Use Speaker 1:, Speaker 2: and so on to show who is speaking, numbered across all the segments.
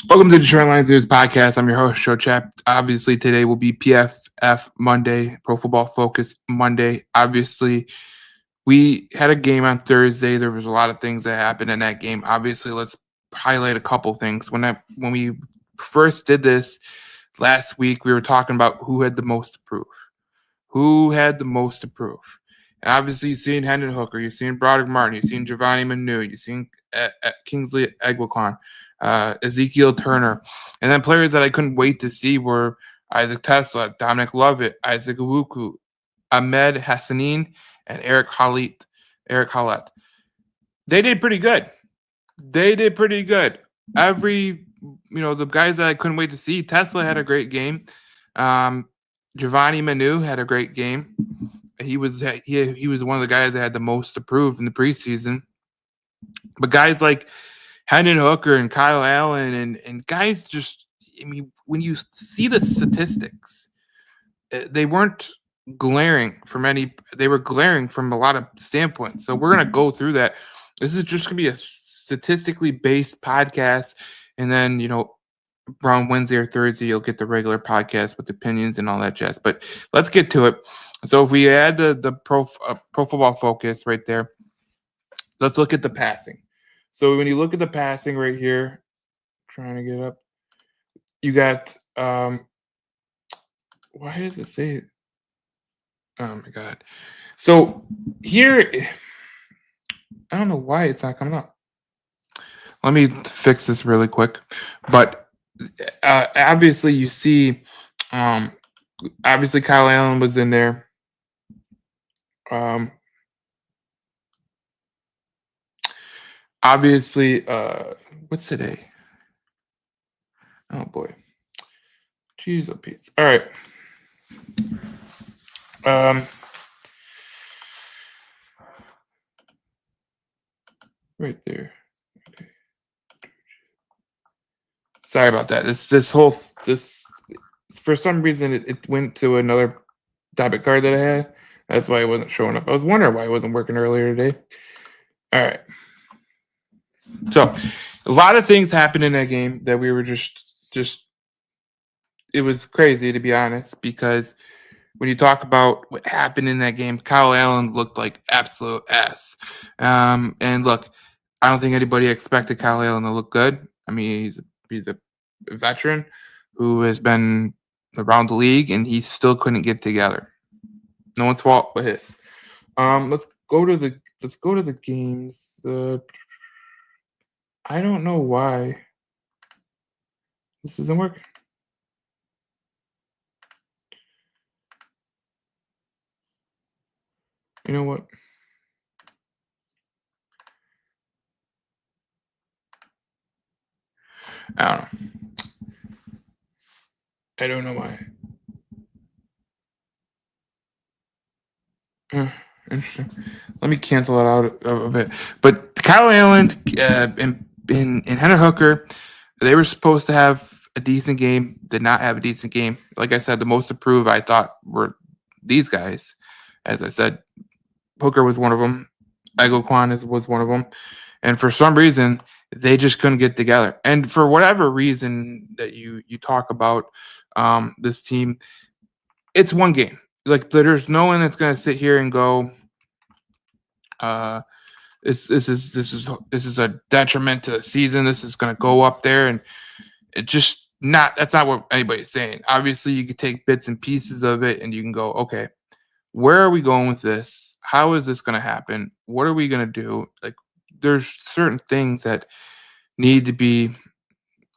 Speaker 1: Welcome to the Detroit Lions News Podcast. I'm your host, Joe Chap. Obviously, today will be PFF Monday, Pro Football Focus Monday. Obviously, we had a game on Thursday. There was a lot of things that happened in that game. Obviously, let's highlight a couple things. When we first did this last week, we were talking about who had the most to prove. Who had the most to prove? And obviously, you've seen Hendon Hooker, you've seen Broderick Martin, you've seen Giovanni Manu, you've seen Kingsley Egwakon, Ezekiel Turner. And then players that I couldn't wait to see were Isaac Tesla, Dominic Lovett, Isaac Awuku, Ahmed Hassanin, and Eric Hallett. They did pretty good. The guys that I couldn't wait to see, Tesla had a great game. Giovanni Manu had a great game. He was one of the guys that had the most to prove in the preseason. But guys like Hendon Hooker and Kyle Allen and guys when you see the statistics, they weren't glaring they were glaring from a lot of standpoints. So we're going to go through that. This is just going to be a statistically based podcast. And then, around Wednesday or Thursday, you'll get the regular podcast with opinions and all that jazz. But let's get to it. So if we add the Pro Football Focus right there, let's look at the passing. So when you look at the passing right here, trying to get up, you got why does it say? Oh my God! So here, I don't know why it's not coming up. Let me fix this really quick. But obviously, you see, obviously Kyle Allen was in there. Obviously, what's today? Oh boy, jeez, Pete. All right. Right there. Okay. Sorry about that. This for some reason it went to another debit card that I had. That's why it wasn't showing up. I was wondering why it wasn't working earlier today. All right. So a lot of things happened in that game that we were just it was crazy, to be honest, because when you talk about what happened in that game, Kyle Allen looked like absolute ass. And look, I don't think anybody expected Kyle Allen to look good. I mean, he's a veteran who has been around the league, and he still couldn't get together. No one's fault but his. Let's go to the games. I don't know why this isn't working. You know what? I don't know why. Interesting. Let me cancel it out of it. But Kyle Allen and Hendon Hooker, they were supposed to have a decent game, did not have a decent game. Like I said, the most approved I thought were these guys. As I said, Hooker was one of them. Egwakon was one of them. And for some reason, they just couldn't get together. And for whatever reason that you talk about this team, it's one game. Like there's no one that's going to sit here and go, this is a detriment to the season. This is going to go up there, and that's not what anybody's saying. Obviously, you could take bits and pieces of it, and you can go, okay, where are we going with this? How is this going to happen? What are we going to do? Like, there's certain things that need to be,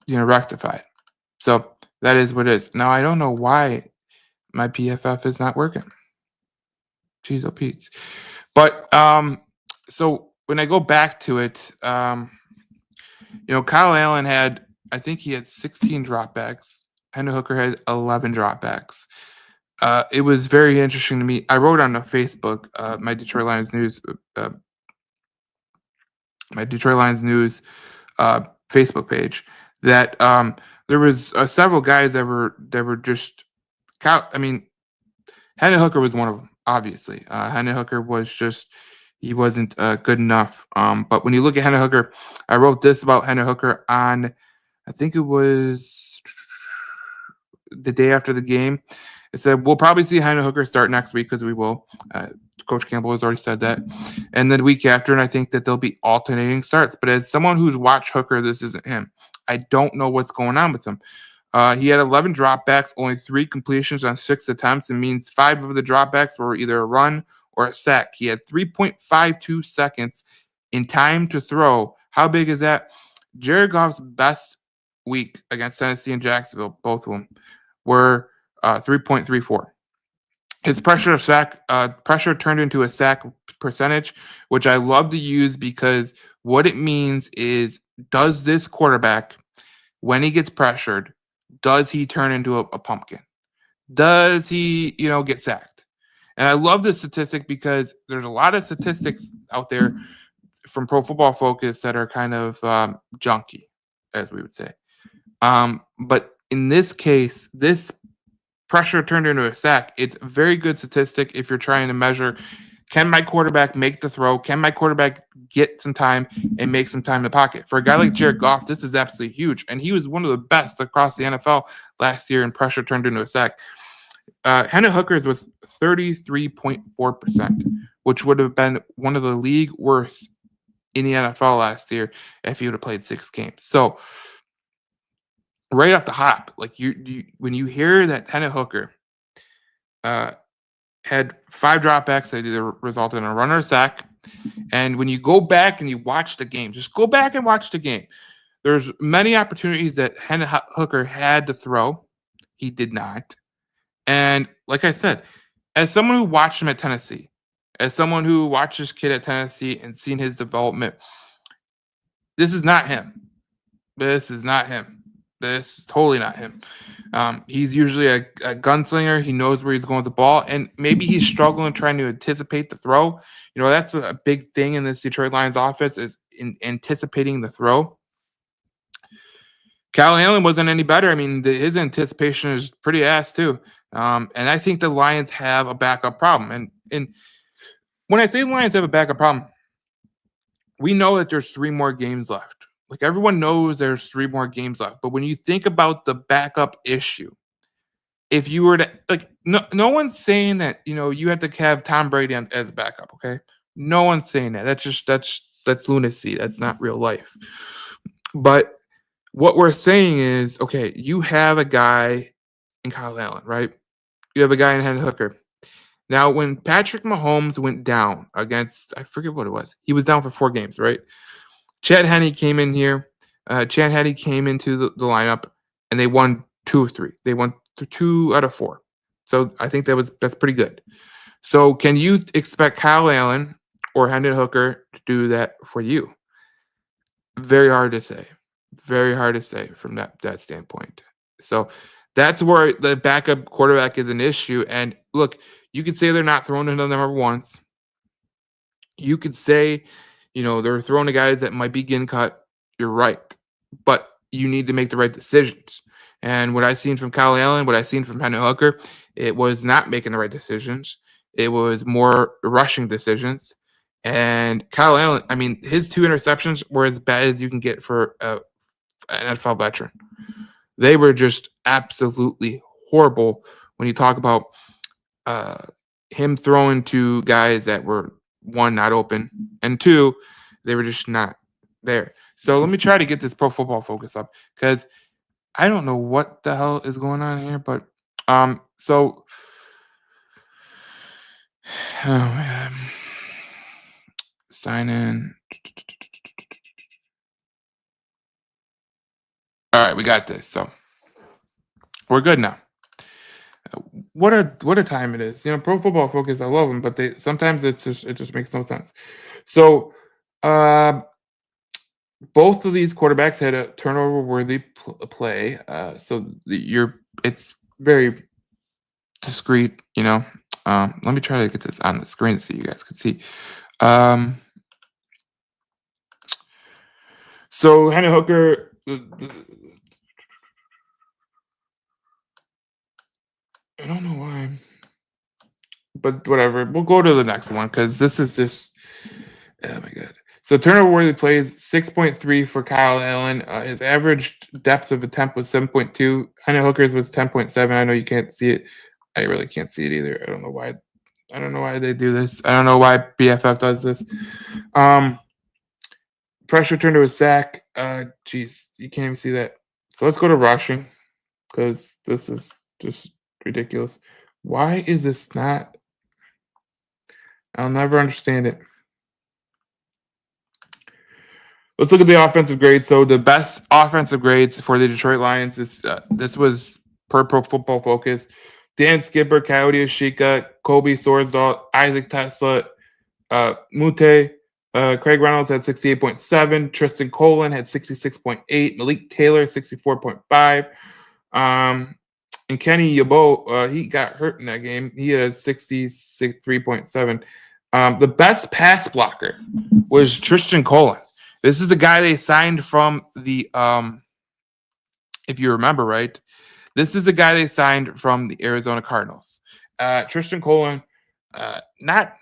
Speaker 1: rectified. So that is what it is. Now, I don't know why my PFF is not working. Jeez, oh Pete. But so when I go back to it, Kyle Allen had 16 dropbacks. Hendon Hooker had 11 dropbacks. It was very interesting to me. I wrote on the Facebook, my Detroit Lions News Facebook page, that there was several guys that were just. Hendon Hooker was one of them. Obviously, Hendon Hooker he wasn't good enough. But when you look at Hendon Hooker, I wrote this about Hendon Hooker on I think it was the day after the game. It said we'll probably see Hendon Hooker start next week because we will. Coach Campbell has already said that. And then the week after, and I think that there'll be alternating starts. But as someone who's watched Hooker, this isn't him. I don't know what's going on with him. He had 11 dropbacks, only 3 completions on 6 attempts. It means 5 of the dropbacks were either a run or a sack. He had 3.52 seconds in time to throw. How big is that? Jared Goff's best week against Tennessee and Jacksonville, both of them, were 3.34. His pressure turned into a sack percentage, which I love to use because what it means is, does this quarterback, when he gets pressured, does he turn into a pumpkin? Does he, get sacked? And I love this statistic because there's a lot of statistics out there from Pro Football Focus that are kind of junky, as we would say. But in this case, this pressure turned into a sack, it's a very good statistic if you're trying to measure, can my quarterback make the throw? Can my quarterback get some time and make some time in the pocket? For a guy like Jared Goff, this is absolutely huge. And he was one of the best across the NFL last year in pressure turned into a sack. Hendon Hooker's was 33.4%, which would have been one of the league worst in the NFL last year if he would have played 6 games. So right off the hop, like you when you hear that Hendon Hooker had 5 dropbacks that either resulted in a run or a sack, and when you go back and you watch the game, just go back and watch the game. There's many opportunities that Hendon Hooker had to throw. He did not. And like I said, as someone who watched him at Tennessee, as someone who watched this kid at Tennessee and seen his development, this is not him. This is not him. This is totally not him. He's usually a gunslinger. He knows where he's going with the ball, and maybe he's struggling trying to anticipate the throw. That's a big thing in this Detroit Lions offense, is in anticipating the throw. Kyle Allen wasn't any better. I mean, his anticipation is pretty ass too. And I think the Lions have a backup problem. And when I say the Lions have a backup problem, we know that there's 3 more games left. Like, everyone knows there's 3 more games left. But when you think about the backup issue, if you were to, like, no one's saying that, you have to have Tom Brady as a backup, okay? No one's saying that. That's lunacy. That's not real life. But what we're saying is, okay, you have a guy in Kyle Allen, right? You have a guy in Hendon Hooker. Now, when Patrick Mahomes went down against, I forget what it was. He was down for 4 games, right? Chad Henne came in here. Chad Henne came into the lineup, and they won 2 of 3. They won 2 out of 4. So I think that's pretty good. So can you expect Kyle Allen or Hendon Hooker to do that for you? Very hard to say. Very hard to say from that standpoint. So that's where the backup quarterback is an issue. And look, you could say they're not throwing to the number ones. You could say, they're throwing to guys that might be getting cut. You're right. But you need to make the right decisions. And what I've seen from Kyle Allen, what I've seen from Hendon Hooker, it was not making the right decisions. It was more rushing decisions. And Kyle Allen, I mean, his 2 interceptions were as bad as you can get for an NFL veteran. They were just absolutely horrible when you talk about him throwing to guys that were, 1, not open, and 2, they were just not there. So let me try to get this Pro Football Focus up, because I don't know what the hell is going on here, but so oh man, sign in. All right, we got this. So we're good now. What a time it is. Pro Football Focus, I love them, but sometimes it just makes no sense. So both of these quarterbacks had a turnover-worthy play. So it's very discreet. Let me try to get this on the screen so you guys can see. So Hendon Hooker. I don't know why, but whatever. We'll go to the next one because this is just. Oh my god. So turnover worthy plays 6.3 for Kyle Allen. His average depth of attempt was 7.2. Hendon Hooker's was 10.7. I know you can't see it. I really can't see it either. I don't know why. I don't know why they do this. I don't know why PFF does this. Pressure turned to a sack. Geez, you can't even see that. So let's go to rushing because this is just ridiculous. Why is this not? I'll never understand it. Let's look at the offensive grades. So the best offensive grades for the Detroit Lions is this was per Pro Football Focus. Dan Skipper, Coyote Ashika, Kobe Sorsdahl, Isaac Tesla, Mute, Craig Reynolds had 68.7. Tristan Colin had 66.8. Malik Taylor, 64.5. And Kenny Yabo, he got hurt in that game. He had 63.7. The best pass blocker was Tristan Colin. This is the guy they signed from the, if you remember right, this is the guy they signed from the Arizona Cardinals. Tristan Colin, not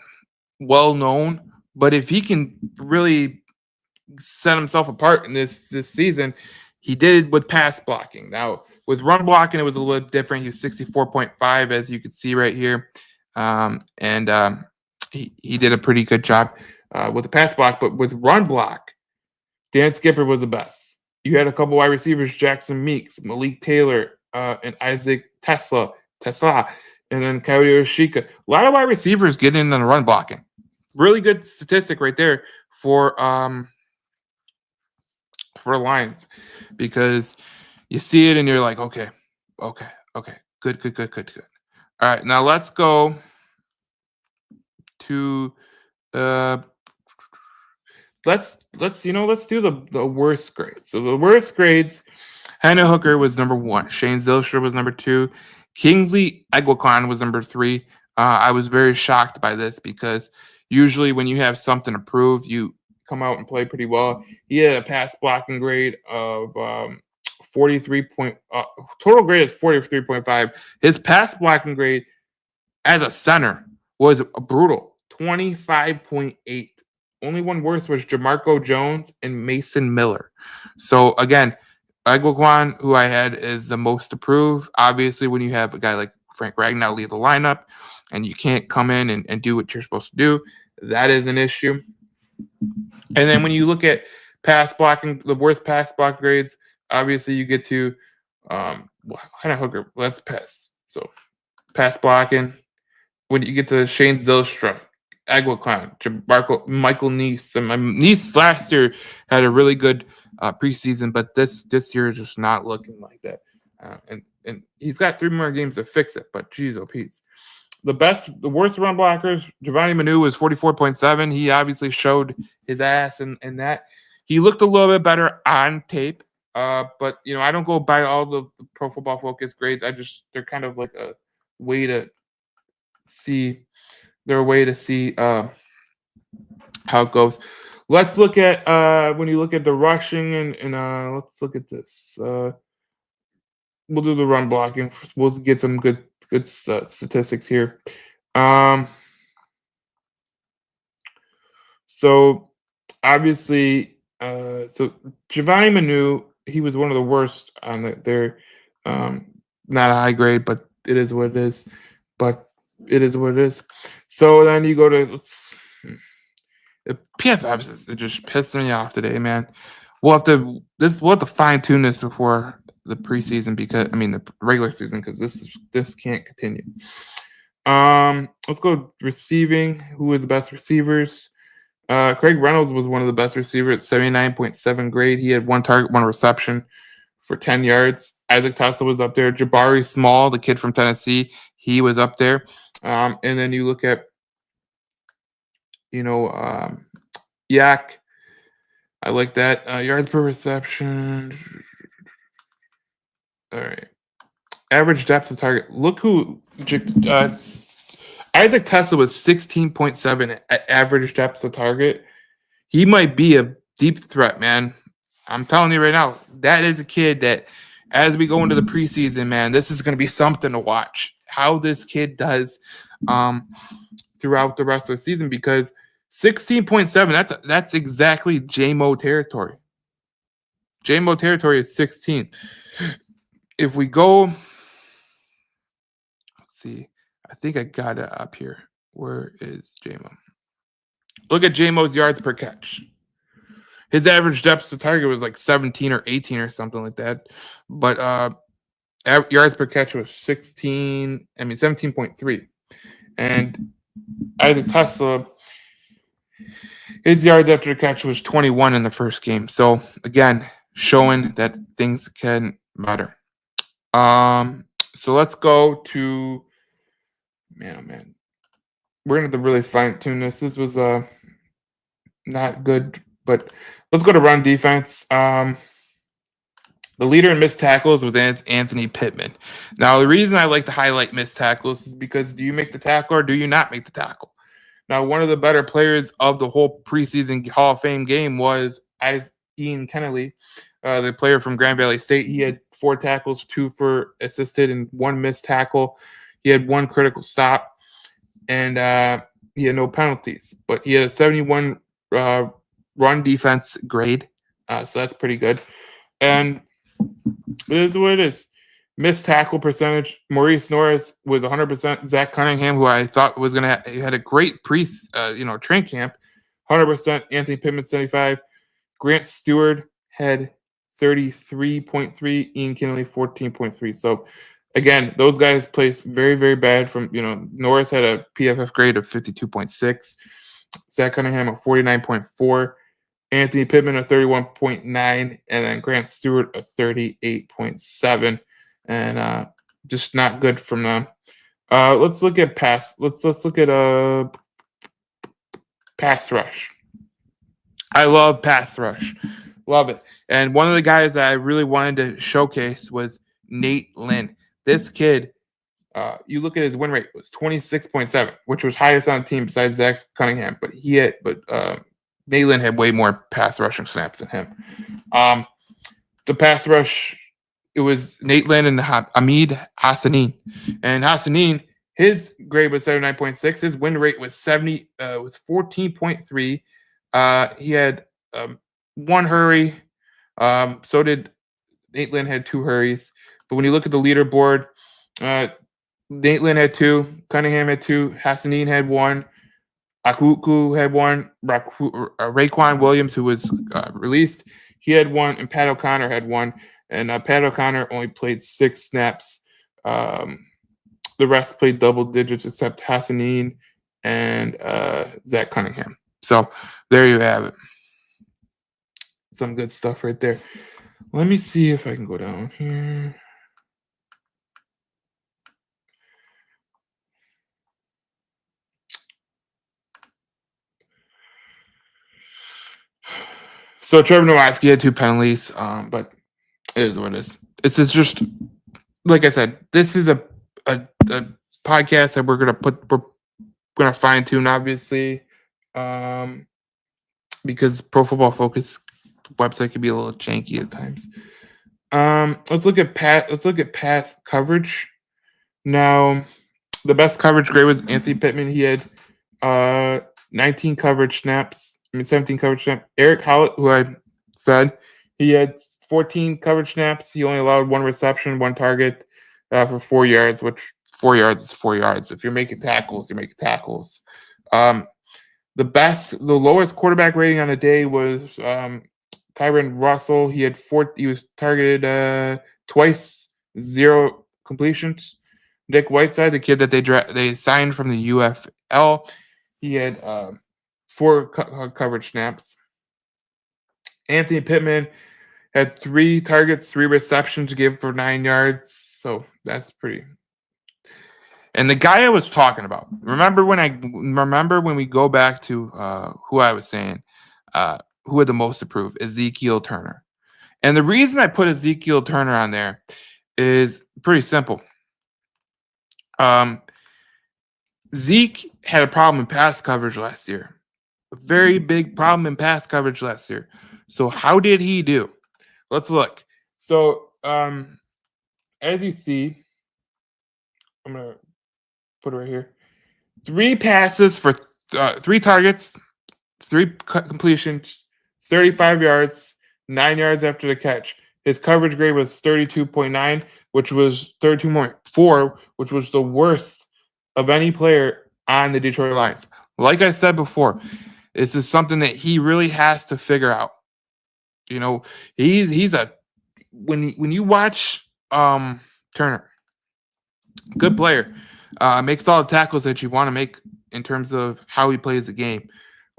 Speaker 1: well known, but if he can really set himself apart in this season, he did with pass blocking. Now, with run blocking, it was a little bit different. He was 64.5, as you can see right here. He did a pretty good job with the pass block, but with run block, Dan Skipper was the best. You had a couple wide receivers, Jackson Meeks, Malik Taylor, and Isaac Tesla, and then Coyote Ashika. A lot of wide receivers getting in the run blocking. Really good statistic right there for Lions, because you see it and you're like, okay, good. All right, now let's go to let's do the worst grades. So the worst grades, Hendon Hooker was number 1. Shane Zylstra was number 2. Kingsley Eguakwan was number 3. I was very shocked by this because usually when you have something to prove, you come out and play pretty well. He had a pass blocking grade of 43 point. Total grade is 43.5. His pass blocking grade as a center was brutal, 25.8. Only one worse was Jamarco Jones and Mason Miller. So again, Eguakwan, who I had, is the most approved. Obviously, when you have a guy like Frank Ragnow lead the lineup and you can't come in and do what you're supposed to do, that is an issue. And then when you look at pass blocking, the worst pass block grades, obviously you get to Hooker. Let's pass. So pass blocking. When you get to Shane Zylstra, Eguakwan, Michael Neese. And my Neese last year had a really good preseason, but this year is just not looking like that. And he's got 3 more games to fix it. But geez, oh Pete. The worst run blockers, Giovanni Manu was 44.7. He obviously showed his ass in that. He looked a little bit better on tape. But I don't go by all the Pro Football Focus grades. They're kind of like a way to see. They're a way to see how it goes. Let's look at when you look at the rushing and let's look at this. We'll do the run blocking. We'll get some good statistics here. So obviously, so Giovanni Manu, he was one of the worst on there. Not a high grade, but it is what it is. So then you go to the PFF. It just pissed me off today, man. We'll have to fine tune this before the preseason, because the regular season, because this can't continue. Let's go receiving. Who is the best receivers? Craig Reynolds was one of the best receivers at 79.7 grade. He had 1 target, 1 reception for 10 yards. Isaac Tesla was up there. Jabari Small, the kid from Tennessee, he was up there. And then you look at, Yak. I like that. Yards per reception. All right. Average depth of target. Look who Isaac Tesla was 16.7 at average depth of target. He might be a deep threat, man. I'm telling you right now, that is a kid that, as we go into the preseason, man, this is going to be something to watch. How this kid does throughout the rest of the season, because 16.7. That's exactly J-Mo territory. J-Mo territory is 16. If we go, let's see. I think I got it up here. Where is J-Mo? Look at J-Mo's yards per catch. His average depth to target was like 17 or 18 or something like that. But yards per catch was 17.3. And Isaac Tesla, his yards after the catch was 21 in the first game. So again, showing that things can matter. So let's go to man. We're gonna have to really fine tune this. This was not good, but let's go to run defense. The leader in missed tackles was Anthony Pittman. Now, the reason I like to highlight missed tackles is because do you make the tackle or do you not make the tackle? Now, one of the better players of the whole preseason Hall of Fame game was Ian Kennelly, the player from Grand Valley State. He had 4 tackles, 2 for assisted, and 1 missed tackle. He had 1 critical stop, and he had no penalties. But he had a 71 run defense grade, so that's pretty good. And it is what it is. Missed tackle percentage. Maurice Norris was 100%. Zach Cunningham, who I thought was going to had a great train camp, 100%. Anthony Pittman, 75. Grant Stewart had 33.3. Ian Kennelly, 14.3. So, again, those guys placed very, very bad. Norris had a PFF grade of 52.6. Zach Cunningham, a 49.4. Anthony Pittman, a 31.9. And then Grant Stewart, a 38.7. And just not good from them. Let's look at pass. Let's look at pass rush. I love pass rush. Love it. And one of the guys that I really wanted to showcase was Nate Lynn. This kid, you look at his win rate, was 26.7, which was highest on the team besides Zach Cunningham. But Nate Lynn had way more pass rushing snaps than him. The pass rush, it was Nate Lynn and Ahmed Hassanin. And Hassanin, his grade was 79.6. His win rate was 14.3. He had 1 hurry. So did Nate Lynn, had 2 hurries. But when you look at the leaderboard, Nate Lynn had 2, Cunningham had 2, Hassanin had 1, Akuku had 1, Raekwon Williams, who was released, he had 1, and Pat O'Connor had 1. And Pat O'Connor only played 6 snaps. The rest played double digits except Hassanin and Zach Cunningham. So there you have it. Some good stuff right there. Let me see if I can go down here. So Trevor Nowatzki had 2 penalties, but it is what it is. This is just, like I said, this is a podcast that we're gonna fine tune, obviously, because Pro Football Focus website can be a little janky at times. Let's look at pass coverage. Now, the best coverage grade was Anthony Pittman. He had 19 coverage snaps. 17 coverage snaps. Eric Howlett, who I said, he had 14 coverage snaps. He only allowed 1 reception, 1 target for 4 yards, which 4 yards is 4 yards. If you're making tackles, you're making tackles. The lowest quarterback rating on the day was Tyron Russell. He was targeted twice, 0 completions. Nick Whiteside, the kid that they signed from the UFL, he had 4 coverage snaps. Anthony Pittman had 3 targets, 3 receptions to give for 9 yards. So that's pretty. And the guy I was talking about, remember when we go back to who I was saying, who had the most approved, Ezekiel Turner. And the reason I put Ezekiel Turner on there is pretty simple. Zeke had a problem in pass coverage last year. A very big problem in pass coverage last year. So how did he do? Let's look. So as you see, I'm going to put it right here. 3 passes for 3 targets, 3 completions, 35 yards, 9 yards after the catch. His coverage grade was 32.9, which was 32.4, which was the worst of any player on the Detroit Lions. Like I said before, this is something that he really has to figure out. You know, he's a when you watch Turner, good player, makes all the tackles that you want to make in terms of how he plays the game,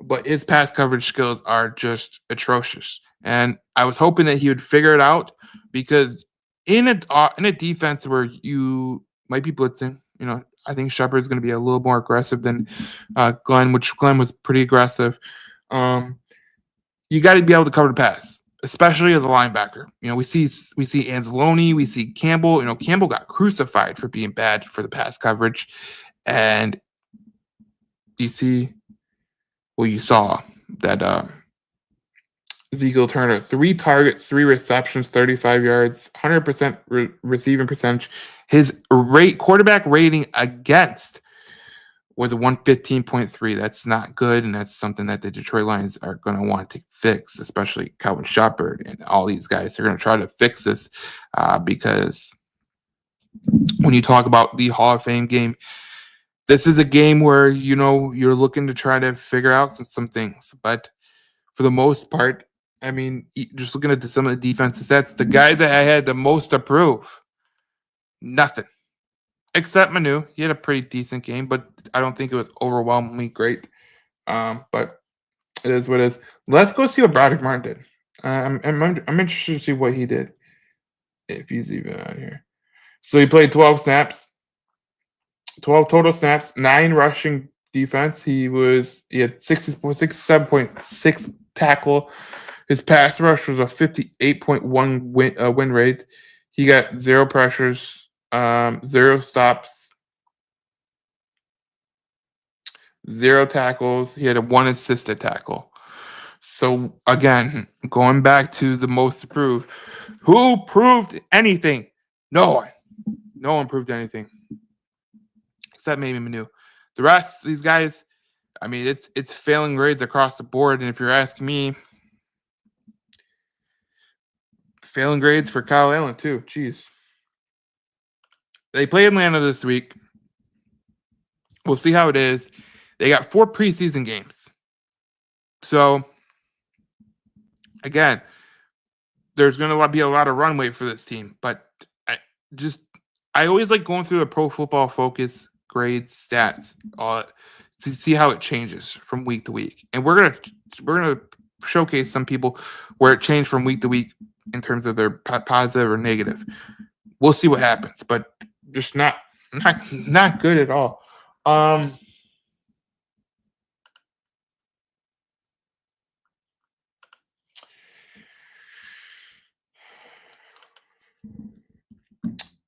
Speaker 1: but his pass coverage skills are just atrocious. And I was hoping that he would figure it out because in a defense where you might be blitzing, I think Shepard's going to be a little more aggressive than Glenn, which Glenn was pretty aggressive. You got to be able to cover the pass, especially as a linebacker. We see Anzalone, we see Campbell. Campbell got crucified for being bad for the pass coverage, and you saw that Ezekiel Turner, 3 targets, 3 receptions, 35 yards, 100% receiving percentage. His quarterback rating against was a 115.3. That's not good, and that's something that the Detroit Lions are going to want to fix, especially Calvin Shepard and all these guys. They're going to try to fix this because when you talk about the Hall of Fame game, this is a game where, you're looking to try to figure out some things. But for the most part, I mean, just looking at some of the defensive stats, the guys that I had the most to prove, nothing. Except Manu. He had a pretty decent game, but I don't think it was overwhelmingly great. But it is what it is. Let's go see what Broderick Martin did. I'm interested to see what he did, if he's even out here. So he played 12 snaps, 12 total snaps, 9 rushing defense. He had 67.6 tackle. His pass rush was a 58.1 win rate. He got 0 pressures. 0 stops, 0 tackles. He had a 1 assisted tackle. So again, going back to the most approved, who proved anything? No one. No one proved anything, except maybe Manu. The rest, these guys, I mean, it's failing grades across the board. And if you're asking me, failing grades for Kyle Allen too. Jeez. They play Atlanta this week. We'll see how it is. They got 4 preseason games. So, again, there's going to be a lot of runway for this team. But I always like going through the Pro Football Focus grades, stats, to see how it changes from week to week. And we're gonna showcase some people where it changed from week to week in terms of their positive or negative. We'll see what happens, but just not good at all.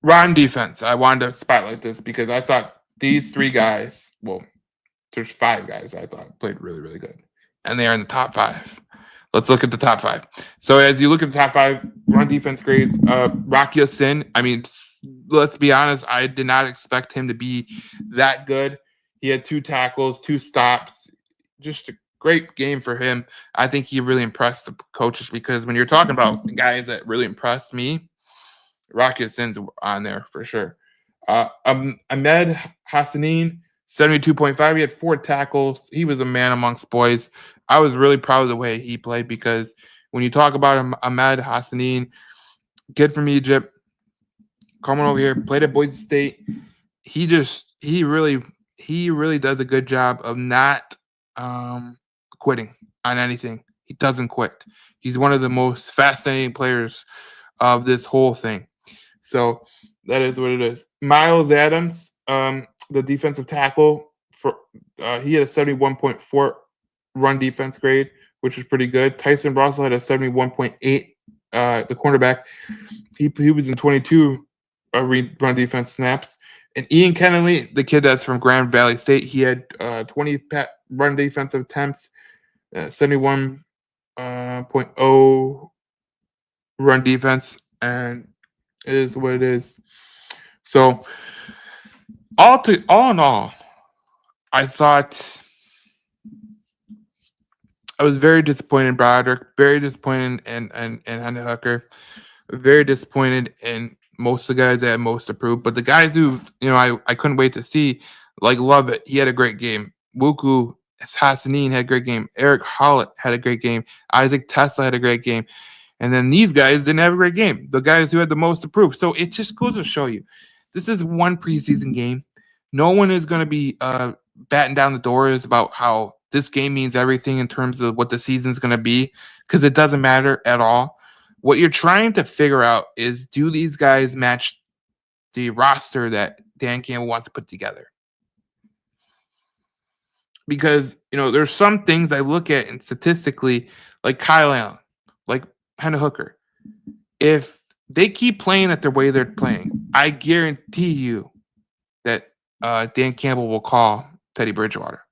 Speaker 1: Run defense. I wanted to spotlight this because I thought these 3 guys, well, there's 5 guys I thought played really, really good. And they are in the top 5. Let's look at the top 5. So as you look at the top 5 run defense grades, Rocky Sin, I mean, let's be honest, I did not expect him to be that good. He had 2 tackles, 2 stops, just a great game for him. I think he really impressed the coaches because when you're talking about guys that really impressed me, Rocky Sin's on there for sure. Ahmed Hassanin, 72.5. He had 4 tackles. He was a man amongst boys. I was really proud of the way he played because when you talk about him, Ahmed Hassanin, kid from Egypt, coming over here, played at Boise State. He really does a good job of not quitting on anything. He doesn't quit. He's one of the most fascinating players of this whole thing. So that is what it is. Miles Adams, the defensive tackle, he had a 71.4 run defense grade, which is pretty good. Tyson Russell had a 71.8. The cornerback, he was in 22 run defense snaps. And Ian Kennedy, the kid that's from Grand Valley State, he had 20 run defensive attempts, 71.0 run defense, and it is what it is. So, all in all, I thought I was very disappointed in Broderick, very disappointed in Hendon Hooker, very disappointed in most of the guys that had most approved. But the guys who, I couldn't wait to see, like Lovett, he had a great game. Wuku Hassanin had a great game. Eric Hollett had a great game. Isaac Tesla had a great game. And then these guys didn't have a great game. The guys who had the most approved. So it just goes to show you, this is one preseason game. No one is going to be batting down the doors about how this game means everything in terms of what the season's going to be, because it doesn't matter at all. What you're trying to figure out is, do these guys match the roster that Dan Campbell wants to put together? Because, there's some things I look at and statistically, like Kyle Allen, like Hendon Hooker. If they keep playing at the way they're playing, I guarantee you that Dan Campbell will call Teddy Bridgewater,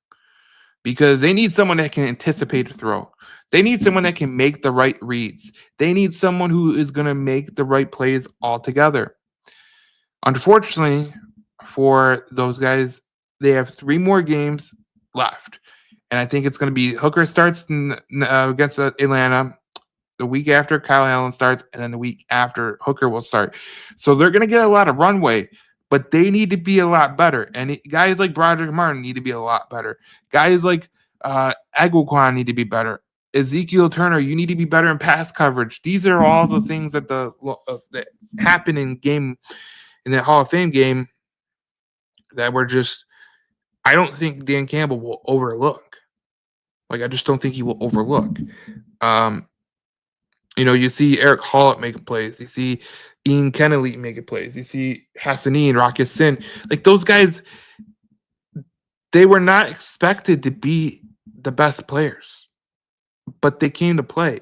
Speaker 1: because they need someone that can anticipate a throw. They need someone that can make the right reads. They need someone who is going to make the right plays altogether. Unfortunately for those guys, they have 3 more games left. And I think it's going to be Hooker starts against Atlanta. The week after Kyle Allen starts, and then the week after Hooker will start. So they're going to get a lot of runway, but they need to be a lot better. And guys like Broderick Martin need to be a lot better. Guys like Agwakwan need to be better. Ezekiel Turner, you need to be better in pass coverage. These are all the things that that happen in the Hall of Fame game that were just, I don't think Dan Campbell will overlook. Like, I just don't think he will overlook. You see Eric Hollett making plays. You see Ian Kennedy making plays. You see Hassanin, Rocky Sin. Like, those guys, they were not expected to be the best players, but they came to play.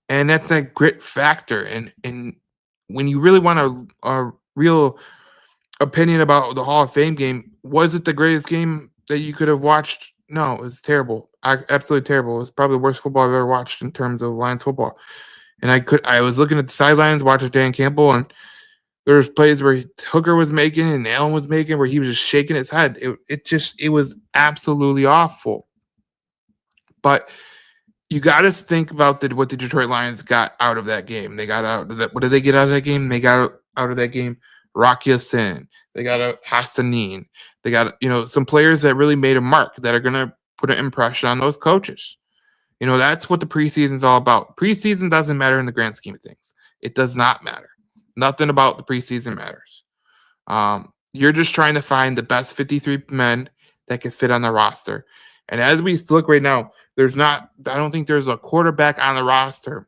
Speaker 1: And that's that grit factor. And when you really want a real opinion about the Hall of Fame game, was it the greatest game that you could have watched? No, it was terrible. Absolutely terrible. It was probably the worst football I've ever watched in terms of Lions football. And I was looking at the sidelines watching Dan Campbell, and there was plays where Hooker was making and Allen was making where he was just shaking his head. It was absolutely awful. But you got to think about what the Detroit Lions got out of that game. They got out of that. What did they get out of that game? They got out of that game Rocky Sin. They got a Hassanin. They got some players that really made a mark, that are going to put an impression on those coaches. That's what the preseason is all about. Preseason doesn't matter in the grand scheme of things. It does not matter. Nothing about the preseason matters. You're just trying to find the best 53 men that can fit on the roster. And as we look right now, I don't think there's a quarterback on the roster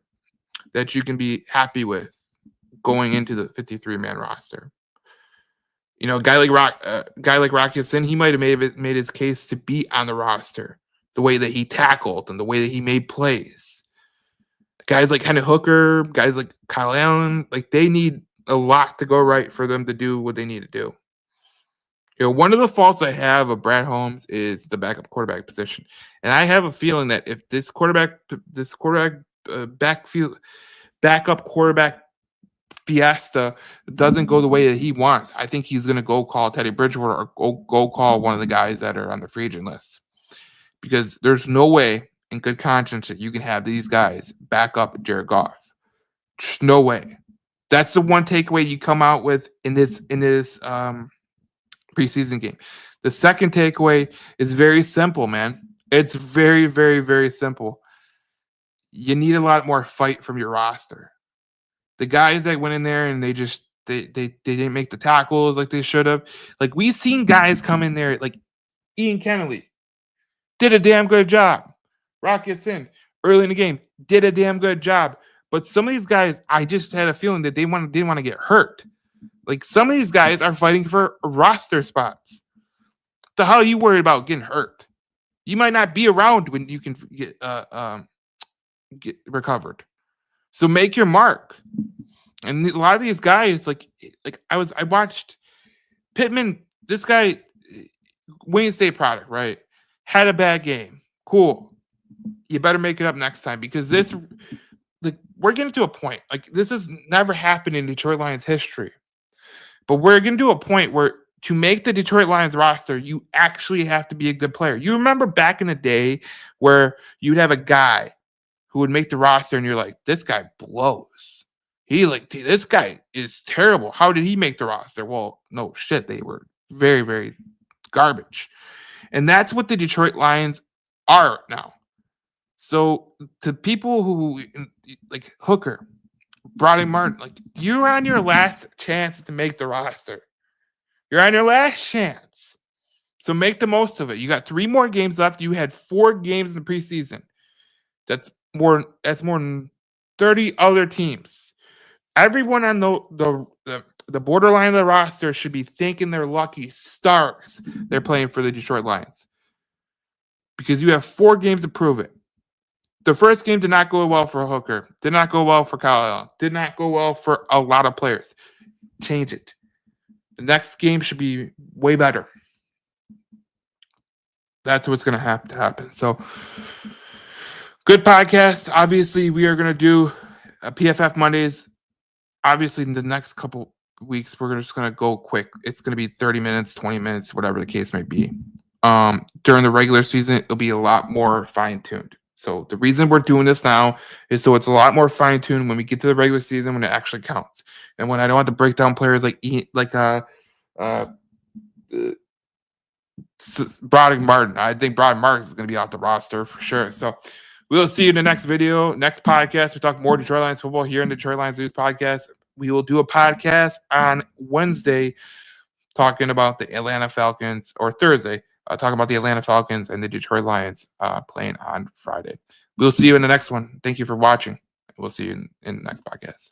Speaker 1: that you can be happy with going into the 53-man roster. A guy like Rocky Sin, he might have made his case to be on the roster, the way that he tackled and the way that he made plays. Guys like Hendon Hooker, guys like Kyle Allen, like, they need a lot to go right for them to do what they need to do. One of the faults I have of Brad Holmes is the backup quarterback position. And I have a feeling that if this backup quarterback fiesta doesn't go the way that he wants, I think he's going to go call Teddy Bridgewater or go call one of the guys that are on the free agent list. Because there's no way in good conscience that you can have these guys back up Jared Goff. Just no way. That's the one takeaway you come out with in this preseason game. The second takeaway is very simple, man. It's very, very, very simple. You need a lot more fight from your roster. The guys that went in there and they didn't make the tackles like they should have. Like, we've seen guys come in there, like Ian Kennedy did a damn good job. Rocky Sin, early in the game, did a damn good job. But some of these guys, I just had a feeling that they didn't want to get hurt. Like, some of these guys are fighting for roster spots. The hell are you worried about getting hurt? You might not be around when you can get recovered. So make your mark. And a lot of these guys, like I watched Pittman, this guy, Wayne State product, right? Had a bad game. Cool. You better make it up next time, because we're getting to a point. Like, this has never happened in Detroit Lions history. But we're getting to a point where to make the Detroit Lions roster, you actually have to be a good player. You remember back in the day where you'd have a guy who would make the roster and you're like, this guy blows. This guy is terrible. How did he make the roster? Well, no shit. They were very, very garbage. And that's what the Detroit Lions are now. So to people who like Hooker, Brody Martin, like you're on your last chance to make the roster. You're on your last chance. So make the most of it. You got 3 more games left. You had 4 games in the preseason. That's more than 30 other teams. Everyone on the borderline of the roster should be thinking they're lucky stars they're playing for the Detroit Lions. Because you have 4 games to prove it. The first game did not go well for Hooker. Did not go well for Kyle Allen. Did not go well for a lot of players. Change it. The next game should be way better. That's what's going to have to happen. So, good podcast. Obviously, we are going to do PFF Mondays. Obviously, in the next couple weeks, we're just going to go quick. It's going to be 30 minutes, 20 minutes, whatever the case may be. During the regular season, it'll be a lot more fine-tuned. So the reason we're doing this now is so it's a lot more fine-tuned when we get to the regular season when it actually counts. And when I don't have to break down players like Brody Martin. I think Brody Martin is going to be off the roster for sure. So we'll see you in the next video, next podcast. We talk more Detroit Lions football here in the Detroit Lions News Podcast. We will do a podcast on Wednesday talking about the Atlanta Falcons, or Thursday, talking about the Atlanta Falcons and the Detroit Lions playing on Friday. We'll see you in the next one. Thank you for watching. We'll see you in the next podcast.